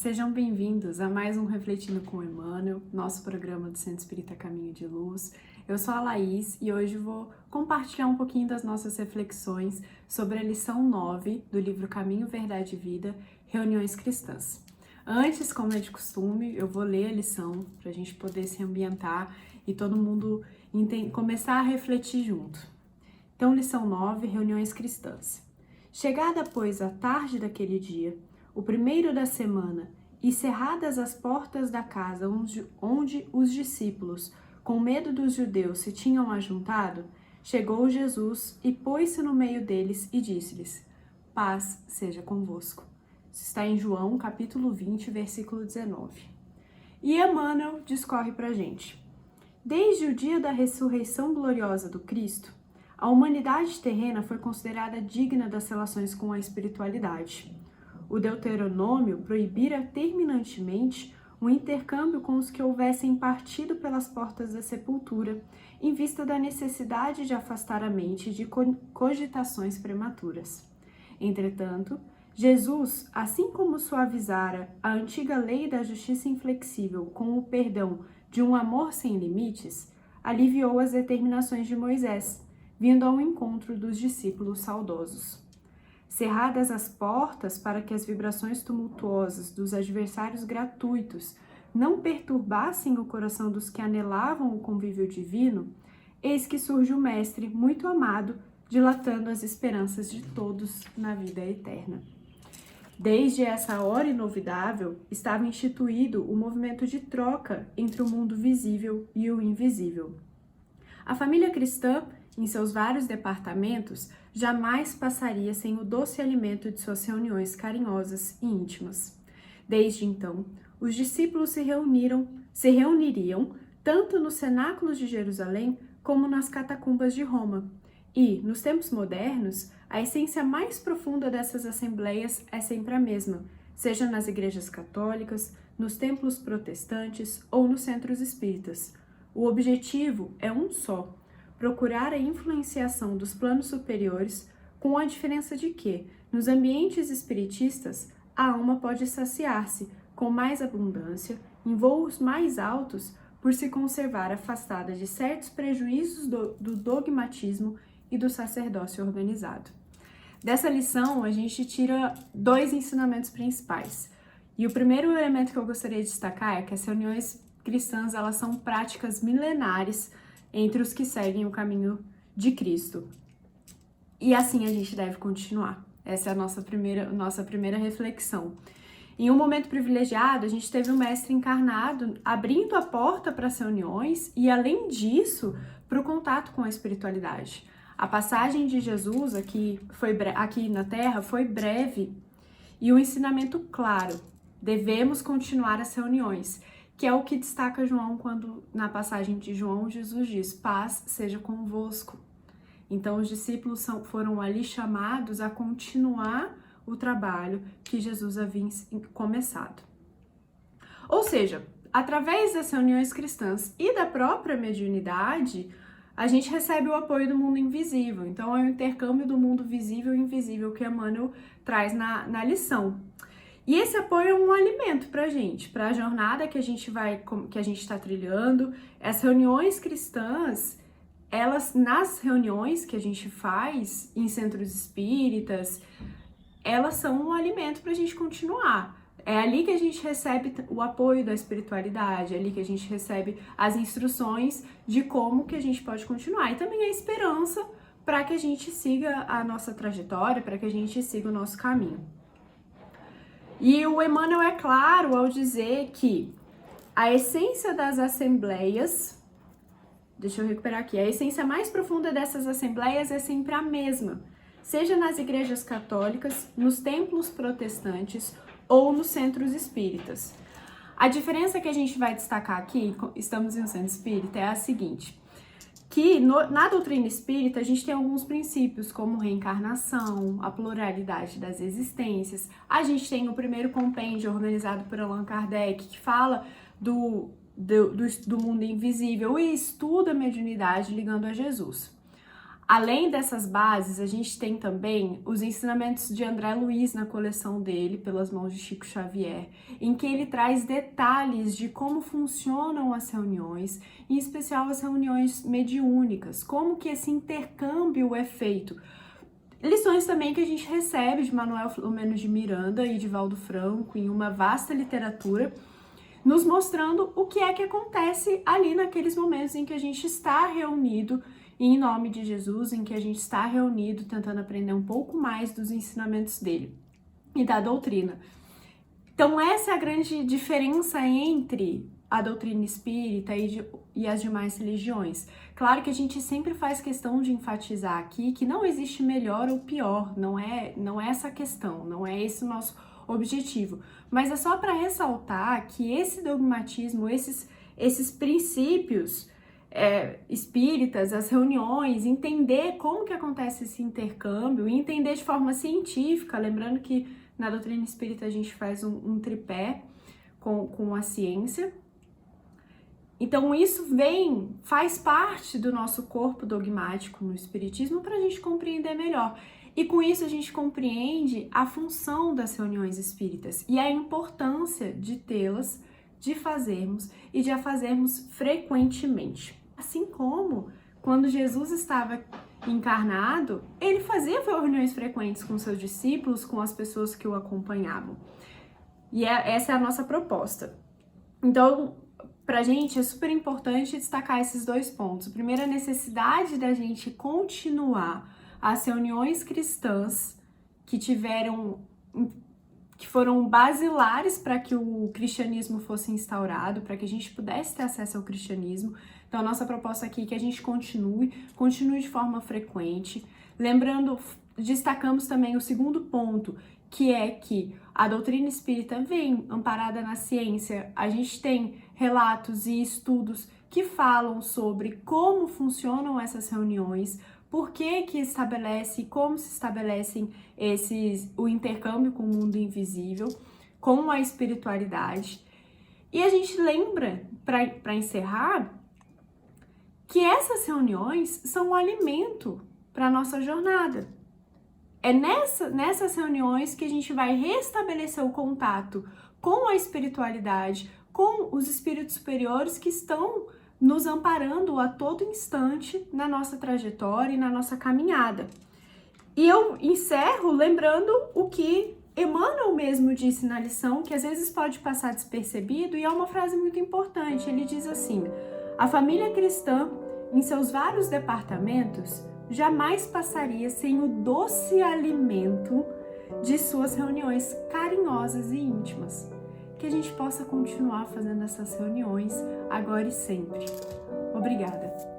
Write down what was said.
sejam bem-vindos a mais um Refletindo com Emmanuel, nosso programa do Centro Espírita Caminho de Luz. Eu sou a Laís e hoje vou compartilhar um pouquinho das nossas reflexões sobre a lição 9 do livro Caminho, Verdade e Vida, Reuniões Cristãs. Antes, como é de costume, eu vou ler a lição para a gente poder se ambientar e todo mundo começar a refletir junto. Então, lição 9, Reuniões Cristãs. Chegada, pois, a tarde daquele dia, o primeiro da semana, e cerradas as portas da casa onde os discípulos, com medo dos judeus, se tinham ajuntado, chegou Jesus e pôs-se no meio deles e disse-lhes: Paz seja convosco. Isso está em João, capítulo 20, versículo 19. E Emmanuel discorre para a gente. Desde o dia da ressurreição gloriosa do Cristo, a humanidade terrena foi considerada digna das relações com a espiritualidade. O Deuteronômio proibira terminantemente o intercâmbio com os que houvessem partido pelas portas da sepultura, em vista da necessidade de afastar a mente de cogitações prematuras. Entretanto, Jesus, assim como suavizara a antiga lei da justiça inflexível com o perdão de um amor sem limites, aliviou as determinações de Moisés, vindo ao encontro dos discípulos saudosos. Cerradas as portas para que as vibrações tumultuosas dos adversários gratuitos não perturbassem o coração dos que anelavam o convívio divino, eis que surge o Mestre muito amado, dilatando as esperanças de todos na vida eterna. Desde essa hora inovidável, estava instituído o movimento de troca entre o mundo visível e o invisível. A família cristã, em seus vários departamentos, jamais passaria sem o doce alimento de suas reuniões carinhosas e íntimas. Desde então, os discípulos se reuniriam tanto nos cenáculos de Jerusalém como nas catacumbas de Roma. E, nos tempos modernos, a essência mais profunda dessas assembleias é sempre a mesma, seja nas igrejas católicas, nos templos protestantes ou nos centros espíritas. O objetivo é um só: procurar a influenciação dos planos superiores, com a diferença de que, nos ambientes espiritistas, a alma pode saciar-se com mais abundância, em voos mais altos, por se conservar afastada de certos prejuízos do dogmatismo e do sacerdócio organizado. Dessa lição, a gente tira dois ensinamentos principais. E o primeiro elemento que eu gostaria de destacar é que as reuniões cristãs, elas são práticas milenares entre os que seguem o caminho de Cristo. E assim a gente deve continuar. Essa é a nossa primeira reflexão. Em um momento privilegiado, a gente teve um mestre encarnado abrindo a porta para as reuniões e, além disso, para o contato com a espiritualidade. A passagem de Jesus aqui na Terra foi breve e o ensinamento claro: devemos continuar as reuniões, que é o que destaca João quando, na passagem de João, Jesus diz: paz seja convosco. Então, os discípulos foram ali chamados a continuar o trabalho que Jesus havia começado. Ou seja, através das reuniões cristãs e da própria mediunidade, a gente recebe o apoio do mundo invisível. Então, é o intercâmbio do mundo visível e invisível que Emmanuel traz na lição. E esse apoio é um alimento para a gente, para a jornada que a gente está trilhando. As reuniões cristãs, nas reuniões que a gente faz em centros espíritas, elas são um alimento para a gente continuar. É ali que a gente recebe o apoio da espiritualidade, é ali que a gente recebe as instruções de como que a gente pode continuar. E também a esperança para que a gente siga a nossa trajetória, para que a gente siga o nosso caminho. E o Emmanuel é claro ao dizer que a essência das assembleias, deixa eu recuperar aqui, a essência mais profunda dessas assembleias é sempre a mesma, seja nas igrejas católicas, nos templos protestantes ou nos centros espíritas. A diferença que a gente vai destacar aqui, estamos em um centro espírita, é a seguinte: que na doutrina espírita a gente tem alguns princípios, como reencarnação, a pluralidade das existências. A gente tem o primeiro compêndio organizado por Allan Kardec, que fala do mundo invisível e estuda a mediunidade ligando a Jesus. Além dessas bases, a gente tem também os ensinamentos de André Luiz na coleção dele, pelas mãos de Chico Xavier, em que ele traz detalhes de como funcionam as reuniões, em especial as reuniões mediúnicas, como que esse intercâmbio é feito. Lições também que a gente recebe de Manuel Filomeno de Miranda e de Valdo Franco em uma vasta literatura, nos mostrando o que é que acontece ali naqueles momentos em que a gente está reunido em nome de Jesus, em que a gente está reunido tentando aprender um pouco mais dos ensinamentos dele e da doutrina. Então essa é a grande diferença entre a doutrina espírita e as demais religiões. Claro que a gente sempre faz questão de enfatizar aqui que não existe melhor ou pior, não é essa a questão, não é esse o nosso objetivo, mas é só para ressaltar que esse dogmatismo, esses princípios espíritas, as reuniões, entender como que acontece esse intercâmbio, e entender de forma científica, lembrando que na doutrina espírita a gente faz um tripé com a ciência. Então isso faz parte do nosso corpo dogmático no espiritismo para a gente compreender melhor. E com isso a gente compreende a função das reuniões espíritas e a importância de tê-las, de fazermos e de a fazermos frequentemente. Assim como quando Jesus estava encarnado, ele fazia reuniões frequentes com seus discípulos, com as pessoas que o acompanhavam. E essa é a nossa proposta. Então, pra gente é super importante destacar esses dois pontos. Primeiro, a necessidade da gente continuar as reuniões cristãs que foram basilares para que o cristianismo fosse instaurado, para que a gente pudesse ter acesso ao cristianismo. Então, a nossa proposta aqui é que a gente continue de forma frequente. Lembrando, destacamos também o segundo ponto, que é que a doutrina espírita vem amparada na ciência. A gente tem relatos e estudos que falam sobre como funcionam essas reuniões, por que estabelece, como se estabelecem o intercâmbio com o mundo invisível, com a espiritualidade. E a gente lembra, para encerrar, que essas reuniões são um alimento para a nossa jornada. É nessas reuniões que a gente vai restabelecer o contato com a espiritualidade, com os espíritos superiores que estão nos amparando a todo instante na nossa trajetória e na nossa caminhada. E eu encerro lembrando o que Emmanuel mesmo disse na lição, que às vezes pode passar despercebido, e é uma frase muito importante. Ele diz assim: a família cristã, em seus vários departamentos, jamais passaria sem o doce alimento de suas reuniões carinhosas e íntimas. Que a gente possa continuar fazendo essas reuniões agora e sempre. Obrigada!